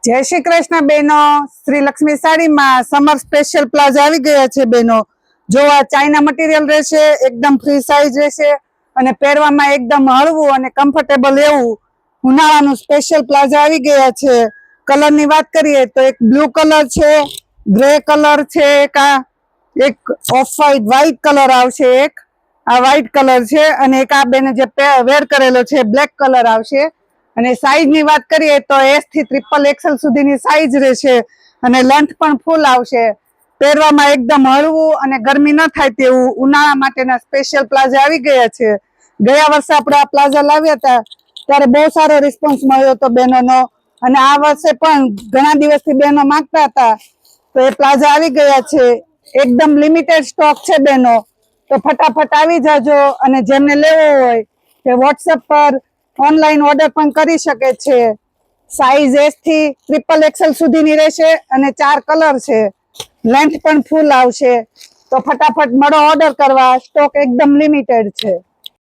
जय श्री कृष्ण बेनो। श्री लक्ष्मी साड़ी में समर स्पेशल प्लाझा આવી ગયા છે બેનો। જો આ ચાઇના મટીરિયલ રહેશે, એકદમ ફ્રી સાઈઝ રહેશે અને પહેરવામાં એકદમ હળવું અને કમ્ફર્ટેબલ એવું ઉનાળાનું સ્પેશિયલ પ્લાઝા આવી ગયા છે। કલરની વાત કરીએ તો એક બ્લુ કલર છે, ગ્રે કલર છે, એક ઓફ વ્હાઈટ કલર આવશે, એક આ વ્હાઈટ કલર છે અને એક આ બેને જે વેર કરેલો છે બ્લેક કલર આવશે। અને સાઈઝ ની વાત કરીએ તો એસ થી ટ્રિપલ એક્સેલ સુધીની સાઈઝ રહેશે અને લેન્થ પણ ફૂલ આવશે। પહેરવામાં એકદમ હળવું અને ગરમી ન થાય તેવું ઉનાળા માટેના સ્પેશિયલ પ્લાઝા આવી ગયા છે। ગયા વર્ષે આપણે આ પ્લાઝા લાવ્યા હતા ત્યારે બહુ સારો રિસ્પોન્સ મળ્યો હતો બહેનોનો અને આ વર્ષે પણ ઘણા દિવસથી બહેનો માંગતા હતા તો એ પ્લાઝા આવી ગયા છે। એકદમ લિમિટેડ સ્ટોક છે બહેનો, તો ફટાફટ આવી જાજો અને જેમને લેવો હોય તે વોટ્સએપ પર ઓનલાઈન ઓર્ડર પણ કરી શકે છે। સાઈઝ એસ થી ટ્રિપલ એક્સેલ સુધીની રહેશે અને 4 કલર છે, લેન્થ પણ ફૂલ આવશે, તો ફટાફટ મળો ઓર્ડર કરવા, સ્ટોક એકદમ લિમિટેડ છે।